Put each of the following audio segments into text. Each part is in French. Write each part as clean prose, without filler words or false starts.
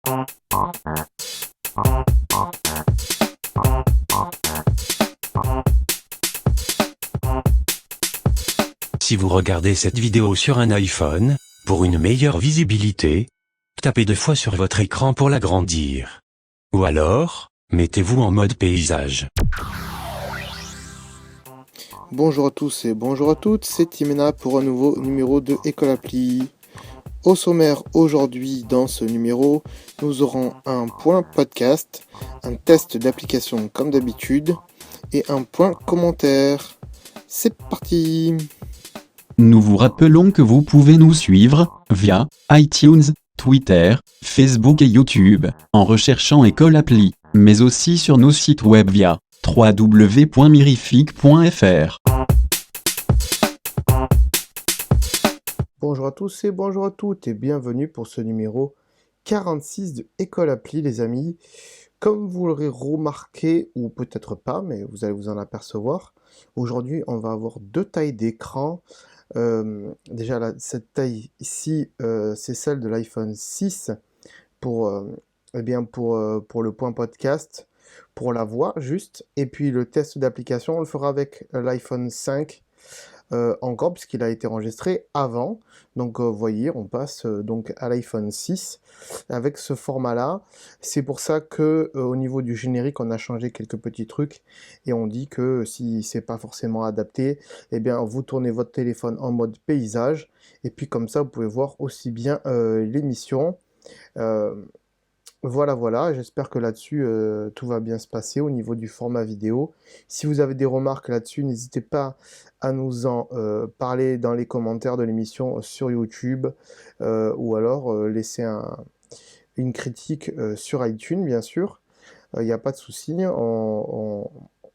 Si vous regardez cette vidéo sur un iPhone, pour une meilleure visibilité, tapez 2 fois sur votre écran pour l'agrandir. Ou alors, mettez-vous en mode paysage. Bonjour à tous et bonjour à toutes, c'est Timena pour un nouveau numéro de École Appli. Au sommaire aujourd'hui dans ce numéro, nous aurons un point podcast, un test d'application comme d'habitude et un point commentaire. C'est parti! Nous vous rappelons que vous pouvez nous suivre via iTunes, Twitter, Facebook et YouTube, en recherchant École Appli, mais aussi sur nos sites web via www.mirific.fr. Bonjour à tous et bonjour à toutes et bienvenue pour ce numéro 46 de École Appli les amis. Comme vous l'aurez remarqué, ou peut-être pas, mais vous allez vous en apercevoir, aujourd'hui on va avoir deux tailles d'écran. Déjà cette taille ici, c'est celle de l'iPhone 6 pour, pour le point podcast, pour la voix juste. Et puis le test d'application, on le fera avec l'iPhone 5 encore, puisqu'il a été enregistré avant. Donc vous voyez, on passe donc à l'iPhone 6 avec ce format-là. C'est pour ça que au niveau du générique, on a changé quelques petits trucs et on dit que si c'est pas forcément adapté, eh bien vous tournez votre téléphone en mode paysage et puis comme ça vous pouvez voir aussi bien l'émission. Voilà, j'espère que là-dessus tout va bien se passer au niveau du format vidéo. Si vous avez des remarques là-dessus, n'hésitez pas à nous en parler dans les commentaires de l'émission sur YouTube ou alors laisser une critique sur iTunes, bien sûr. Il n'y a pas de souci, on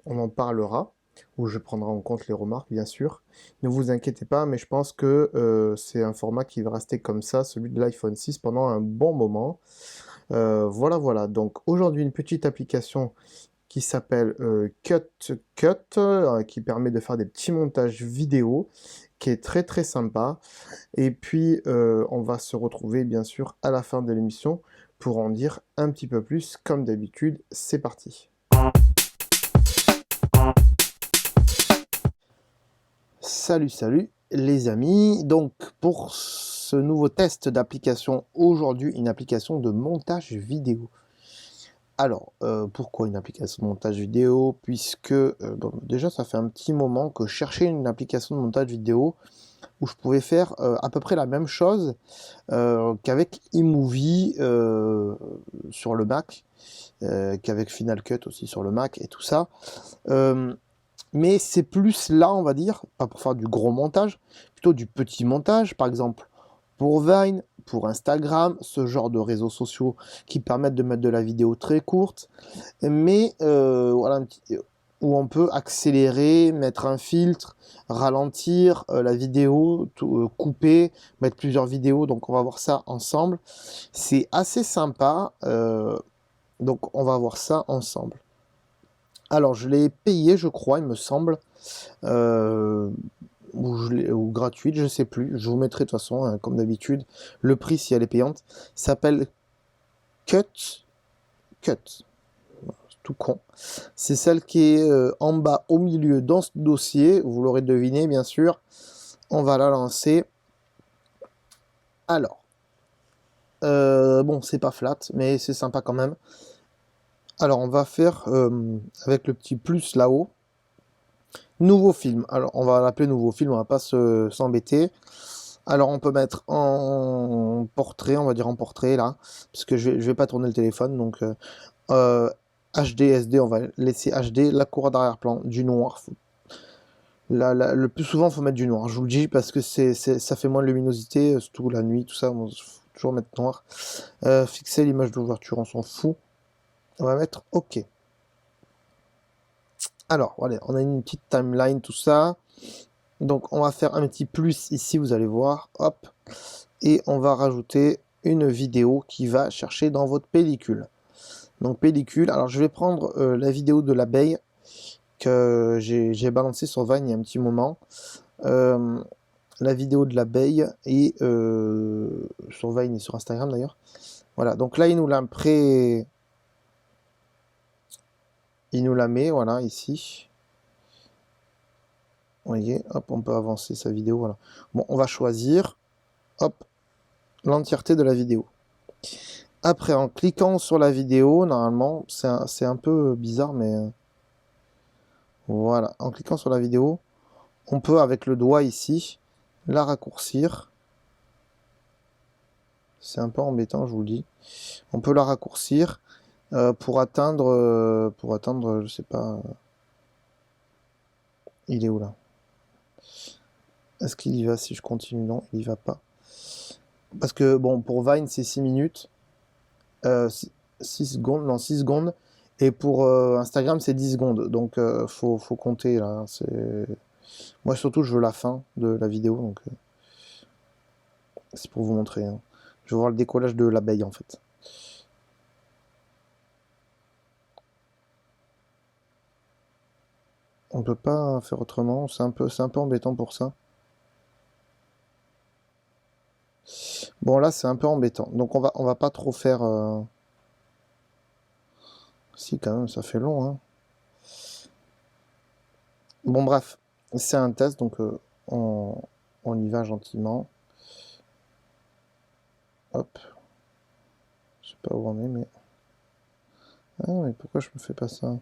en parlera, ou je prendrai en compte les remarques, bien sûr. Ne vous inquiétez pas, mais je pense que c'est un format qui va rester comme ça, celui de l'iPhone 6, pendant un bon moment. Voilà. Donc aujourd'hui, une petite application qui s'appelle CutCut, qui permet de faire des petits montages vidéo, qui est très très sympa. Et puis, on va se retrouver bien sûr à la fin de l'émission pour en dire un petit peu plus. Comme d'habitude, c'est parti. Salut les amis. Donc pour ce nouveau test d'application, aujourd'hui une application de montage vidéo. Alors, pourquoi une application de montage vidéo? Puisque, bon, déjà ça fait un petit moment que je cherchais une application de montage vidéo où je pouvais faire à peu près la même chose qu'avec iMovie sur le Mac, qu'avec Final Cut aussi sur le Mac et tout ça. Mais c'est plus là, on va dire, pas pour faire du gros montage, plutôt du petit montage, par exemple pour Vine, pour Instagram, ce genre de réseaux sociaux qui permettent de mettre de la vidéo très courte, mais voilà, où on peut accélérer, mettre un filtre, ralentir la vidéo, couper, mettre plusieurs vidéos, donc on va voir ça ensemble. C'est assez sympa, donc on va voir ça ensemble. Alors, je l'ai payé, je crois, il me semble, ou gratuite, je sais plus. Je vous mettrai de toute façon, hein, comme d'habitude, le prix si elle est payante. Ça s'appelle CutCut. Tout con. C'est celle qui est en bas au milieu dans ce dossier. Vous l'aurez deviné, bien sûr. On va la lancer. Alors, bon, c'est pas flat, mais c'est sympa quand même. Alors, on va faire avec le petit plus là-haut. Nouveau film. Alors, on va l'appeler nouveau film, on va pas s'embêter. Alors, on peut mettre en portrait, on va dire en portrait là, parce que je vais pas tourner le téléphone, donc HD, SD, on va laisser HD, la couleur d'arrière-plan, du noir. Le plus souvent, il faut mettre du noir. Je vous le dis parce que ça fait moins de luminosité, surtout la nuit, tout ça. Il faut toujours mettre noir. Fixer l'image d'ouverture, on s'en fout. On va mettre OK. Alors, voilà, on a une petite timeline, tout ça. Donc, on va faire un petit plus ici, vous allez voir. Hop. Et on va rajouter une vidéo qui va chercher dans votre pellicule. Donc, pellicule. Alors, je vais prendre la vidéo de l'abeille que j'ai balancée sur Vine il y a un petit moment. La vidéo de l'abeille et sur Vine et sur Instagram d'ailleurs. Voilà, donc là, il nous la il nous la met, voilà, ici. Vous voyez, hop, on peut avancer sa vidéo, voilà. Bon, on va choisir, hop, l'entièreté de la vidéo. Après, en cliquant sur la vidéo, normalement, c'est un peu bizarre, mais voilà. En cliquant sur la vidéo, on peut, avec le doigt ici, la raccourcir. C'est un peu embêtant, je vous le dis. On peut la raccourcir pour atteindre, je sais pas, il est où là? Est-ce qu'il y va si je continue? Non, il y va pas. Parce que, bon, pour Vine, c'est 6 minutes. 6 secondes, non, 6 secondes. Et pour Instagram, c'est 10 secondes. Donc, faut compter, là. Moi, surtout, je veux la fin de la vidéo. Donc, c'est pour vous montrer, hein. Je veux voir le décollage de l'abeille, en fait. On peut pas faire autrement. C'est un peu embêtant pour ça. Bon, là, c'est un peu embêtant. Donc, on va pas trop faire... Si, quand même, ça fait long, hein. Bon, bref. C'est un test, donc on y va gentiment. Hop. Je sais pas où on est, mais... Ah, mais pourquoi je me fais pas ça?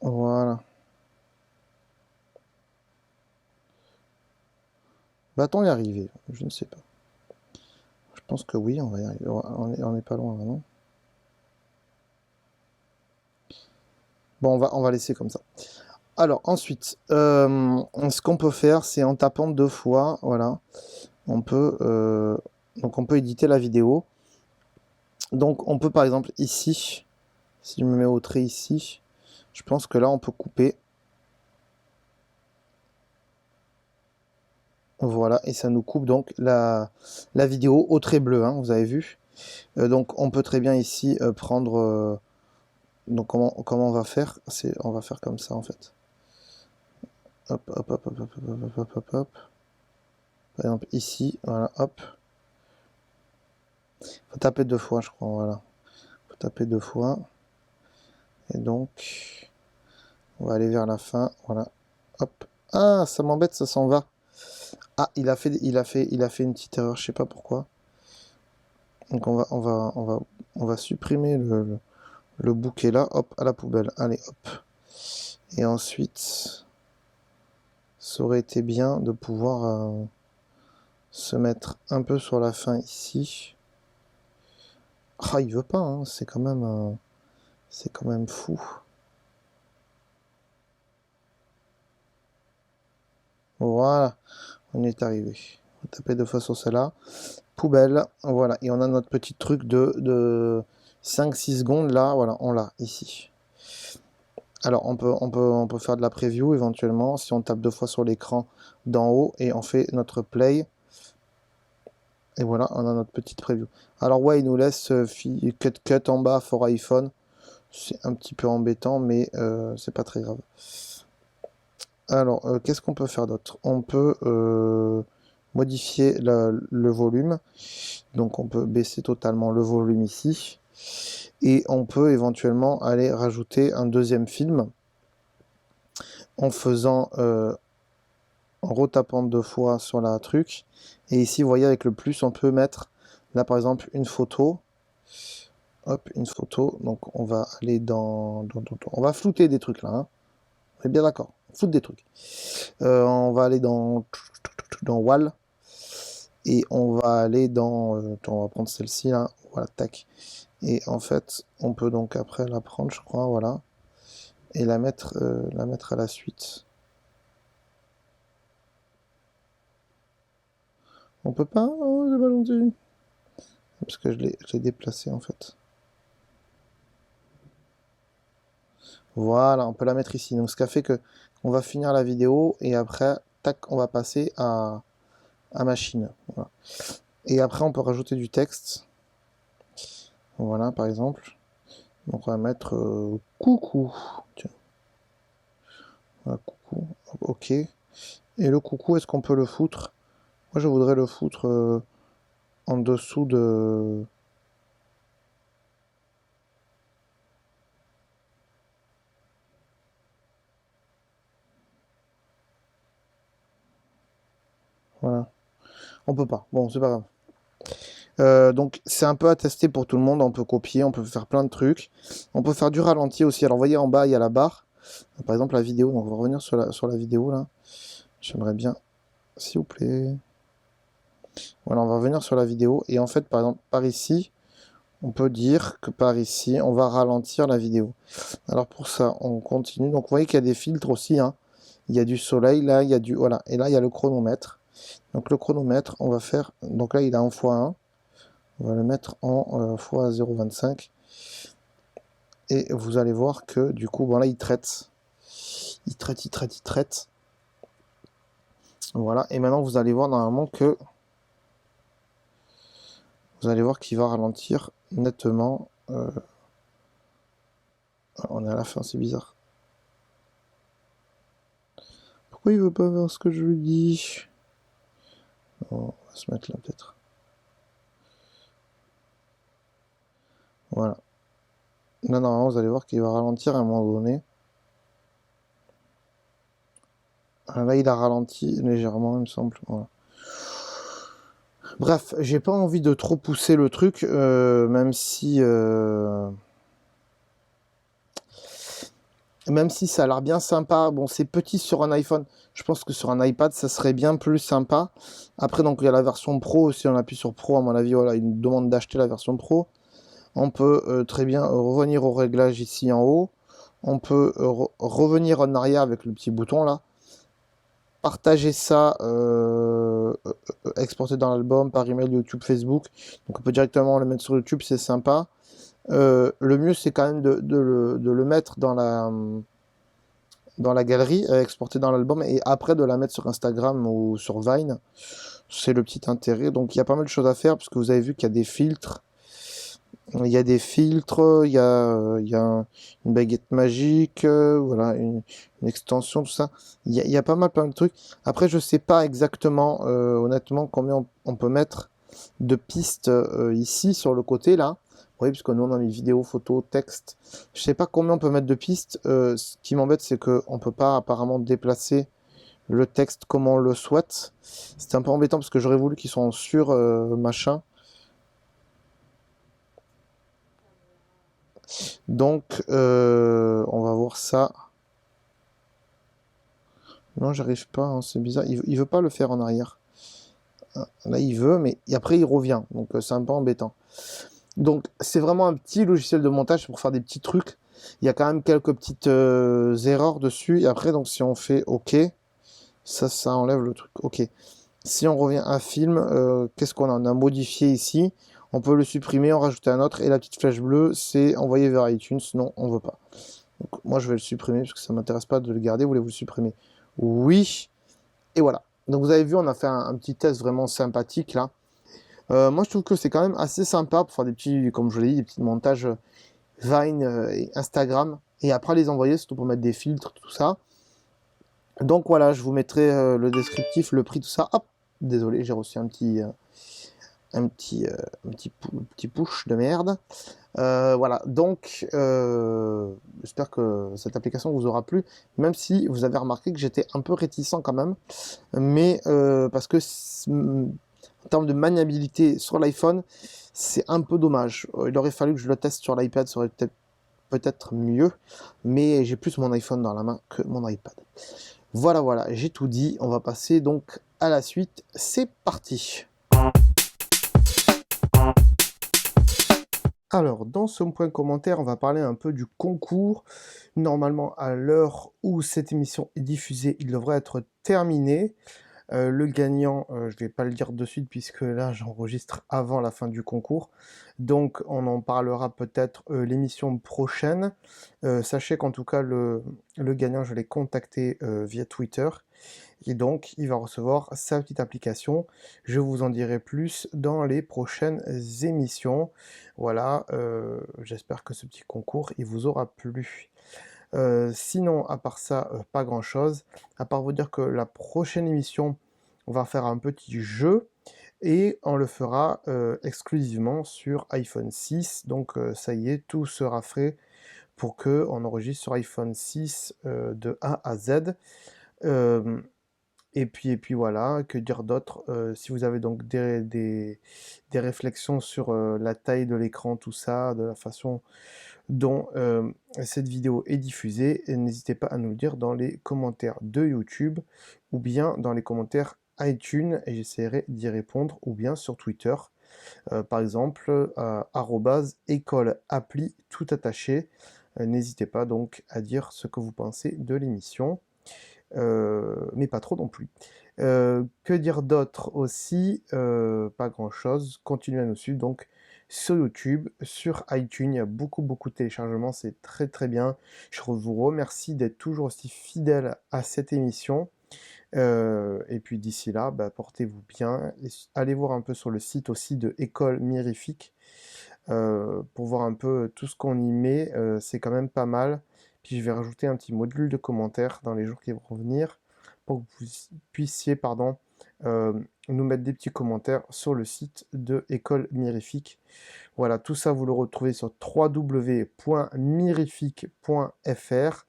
Voilà. Va-t-on y arriver? Je ne sais pas. Je pense que oui, on va y arriver. On est pas loin, là, non? Bon, on va laisser comme ça. Alors, ensuite, ce qu'on peut faire, c'est en tapant 2 fois, voilà. Donc, on peut éditer la vidéo. Donc, on peut, par exemple, ici, si je me mets au trait ici, je pense que là, on peut couper. Voilà, et ça nous coupe donc la vidéo au trait bleu, hein, vous avez vu. Donc on peut très bien ici prendre... donc comment on va faire? On va faire comme ça en fait. Hop, hop, hop, hop, hop, hop, hop, hop, hop. Par exemple ici, voilà, hop. Faut taper 2 fois, je crois, voilà. Faut taper 2 fois. Et donc, on va aller vers la fin, voilà. Hop. Ah, ça m'embête, ça s'en va. Ah, il a fait une petite erreur, je sais pas pourquoi. Donc on va supprimer le bouquet là, hop, à la poubelle. Allez, hop. Et ensuite, ça aurait été bien de pouvoir se mettre un peu sur la fin ici. Ah, il veut pas, hein, c'est quand même fou. Voilà, on y est arrivé. On va taper 2 fois sur celle-là. Poubelle, voilà. Et on a notre petit truc de 5-6 secondes là, voilà, on l'a ici. Alors, on peut faire de la preview éventuellement si on tape 2 fois sur l'écran d'en haut et on fait notre play. Et voilà, on a notre petite preview. Alors ouais, il nous laisse cut en bas for iPhone. C'est un petit peu embêtant, mais c'est pas très grave. Alors, qu'est-ce qu'on peut faire d'autre? On peut modifier le volume. Donc on peut baisser totalement le volume ici. Et on peut éventuellement aller rajouter un deuxième film en faisant... en retapant 2 fois sur la truc. Et ici, vous voyez, avec le plus, on peut mettre, là par exemple, une photo. Hop, une photo. Donc on va aller on va flouter des trucs là. Hein. On est bien d'accord. On floute des trucs. On va aller dans Wall. Et on va aller dans... on va prendre celle-ci là. Voilà, tac. Et en fait, on peut donc après la prendre, je crois, voilà. Et la mettre à la suite. On peut pas? Oh, j'ai pas gentil. Parce que je l'ai déplacé en fait. Voilà, on peut la mettre ici. Donc ce qui a fait que on va finir la vidéo et après, tac, on va passer à machine. Voilà. Et après, on peut rajouter du texte. Voilà, par exemple. Donc on va mettre coucou. Tiens. Voilà, coucou. Ok. Et le coucou, est-ce qu'on peut le foutre Moi, je voudrais le foutre en dessous de... Voilà. On peut pas. Bon, c'est pas grave. Donc c'est un peu à tester pour tout le monde, on peut copier, on peut faire plein de trucs. On peut faire du ralenti aussi. Alors vous voyez en bas, il y a la barre. Par exemple la vidéo, donc on va revenir sur la vidéo là. J'aimerais bien, s'il vous plaît. Voilà, on va revenir sur la vidéo. Et en fait, par exemple, par ici, on peut dire que par ici, on va ralentir la vidéo. Alors pour ça, on continue. Donc vous voyez qu'il y a des filtres aussi, hein. Il y a du soleil, là, il y a du... Voilà. Et là, il y a le chronomètre. Donc le chronomètre, on va faire... Donc là, il est en x1. On va le mettre en x 0,25. Et vous allez voir que du coup, bon là, il traite. Il traite, il traite, il traite. Voilà. Et maintenant, vous allez voir normalement que... Vous allez voir qu'il va ralentir nettement. On est à la fin, c'est bizarre. Pourquoi il veut pas voir ce que je lui dis? On va se mettre là peut-être. Voilà. Là, normalement, vous allez voir qu'il va ralentir à un moment donné. Là, il a ralenti légèrement, il me semble. Voilà. Bref, j'ai pas envie de trop pousser le truc, même si ça a l'air bien sympa. Bon, c'est petit sur un iPhone. Je pense que sur un iPad, ça serait bien plus sympa. Après, donc, il y a la version Pro. Si on appuie sur Pro, à mon avis, voilà, il nous demande d'acheter la version Pro. On peut très bien revenir au réglage ici en haut. On peut revenir en arrière avec le petit bouton là. Partager ça, exporter dans l'album par email, YouTube, Facebook. Donc on peut directement le mettre sur YouTube, c'est sympa. Le mieux c'est quand même de le mettre dans la galerie, exporter dans l'album et après de la mettre sur Instagram ou sur Vine. C'est le petit intérêt. Donc il y a pas mal de choses à faire parce que vous avez vu qu'il y a des filtres. Il y a des filtres, il y a une baguette magique, voilà, une extension, tout ça. Il y a pas mal plein de trucs. Après, je sais pas exactement, honnêtement, combien on peut mettre de pistes ici sur le côté là. Oui, puisque nous on a mis vidéo, photo, texte. Je sais pas combien on peut mettre de pistes. Ce qui m'embête, c'est que on peut pas apparemment déplacer le texte comme on le souhaite. C'est un peu embêtant parce que j'aurais voulu qu'ils soient en sur machin. Donc, on va voir ça. Non, j'arrive pas, hein, c'est bizarre. Il veut pas le faire en arrière. Ah, là, il veut, mais après, il revient. Donc, c'est un peu embêtant. Donc, c'est vraiment un petit logiciel de montage pour faire des petits trucs. Il y a quand même quelques petites erreurs dessus. Et après, donc, si on fait OK, ça enlève le truc. OK. Si on revient à film, qu'est-ce qu'on a? On a modifié ici. On peut le supprimer, en rajouter un autre. Et la petite flèche bleue, c'est envoyer vers iTunes. Non, on veut pas. Donc, moi, je vais le supprimer parce que ça m'intéresse pas de le garder. Voulez-vous le supprimer? Oui. Et voilà. Donc, vous avez vu, on a fait un petit test vraiment sympathique là. Moi, je trouve que c'est quand même assez sympa pour faire des petits, comme je l'ai dit, des petits montages Vine et Instagram. Et après, les envoyer, surtout pour mettre des filtres, tout ça. Donc, voilà, je vous mettrai le descriptif, le prix, tout ça. Hop. Désolé, j'ai reçu un petit push de merde. Voilà, donc j'espère que cette application vous aura plu, même si vous avez remarqué que j'étais un peu réticent quand même, mais parce que en termes de maniabilité sur l'iPhone, c'est un peu dommage. Il aurait fallu que je le teste sur l'iPad, ça aurait peut-être mieux, mais j'ai plus mon iPhone dans la main que mon iPad. Voilà, voilà, j'ai tout dit, on va passer donc à la suite, c'est parti. Alors, dans ce point commentaire, on va parler un peu du concours. Normalement, à l'heure où cette émission est diffusée, il devrait être terminé. Le gagnant, je ne vais pas le dire de suite puisque là, j'enregistre avant la fin du concours. Donc, on en parlera peut-être l'émission prochaine. Sachez qu'en tout cas, le gagnant, je l'ai contacté via Twitter. Et donc, il va recevoir sa petite application. Je vous en dirai plus dans les prochaines émissions. Voilà, j'espère que ce petit concours, il vous aura plu. Sinon, à part ça, pas grand-chose. À part vous dire que la prochaine émission, on va faire un petit jeu et on le fera exclusivement sur iPhone 6. Donc ça y est, tout sera fait pour que on enregistre sur iPhone 6 de A à Z. Euh, et puis voilà, que dire d'autre? Si vous avez donc des réflexions sur la taille de l'écran, tout ça, de la façon dont cette vidéo est diffusée, et n'hésitez pas à nous le dire dans les commentaires de YouTube ou bien dans les commentaires iTunes et j'essaierai d'y répondre ou bien sur Twitter, par exemple @écoleappli tout attaché. N'hésitez pas donc à dire ce que vous pensez de l'émission, mais pas trop non plus. Que dire d'autre aussi? Pas grand-chose. Continuez à nous suivre donc sur YouTube, sur iTunes. Il y a beaucoup de téléchargements, c'est très très bien. Je vous remercie d'être toujours aussi fidèles à cette émission. Et puis d'ici là, bah, portez-vous bien. Et allez voir un peu sur le site aussi de École Mirifique pour voir un peu tout ce qu'on y met. C'est quand même pas mal. Puis je vais rajouter un petit module de commentaires dans les jours qui vont venir pour que vous puissiez nous mettre des petits commentaires sur le site de École Mirifique. Voilà, tout ça vous le retrouvez sur www.mirifique.fr.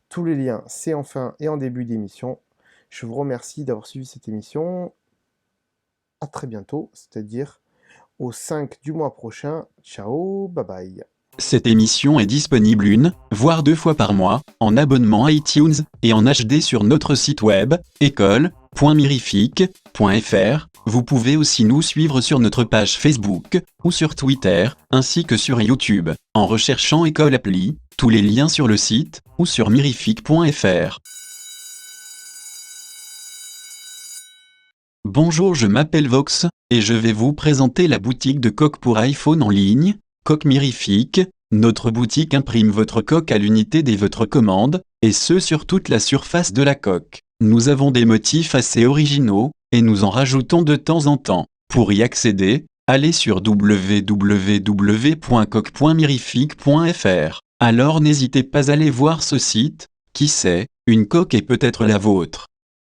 Tous les liens, c'est en fin et en début d'émission. Je vous remercie d'avoir suivi cette émission. À très bientôt, c'est-à-dire au 5 du mois prochain. Ciao, bye bye. Cette émission est disponible une, voire 2 fois par mois, en abonnement iTunes, et en HD sur notre site web, école.mirifique.fr. Vous pouvez aussi nous suivre sur notre page Facebook, ou sur Twitter, ainsi que sur YouTube, en recherchant École Appli, tous les liens sur le site, ou sur mirifique.fr. Bonjour, je m'appelle Vox, et je vais vous présenter la boutique de coques pour iPhone en ligne, Coque Mirifique. Notre boutique imprime votre coque à l'unité dès votre commande, et ce sur toute la surface de la coque. Nous avons des motifs assez originaux, et nous en rajoutons de temps en temps. Pour y accéder, allez sur www.coque.mirifique.fr. Alors n'hésitez pas à aller voir ce site, qui sait, une coque est peut-être la vôtre.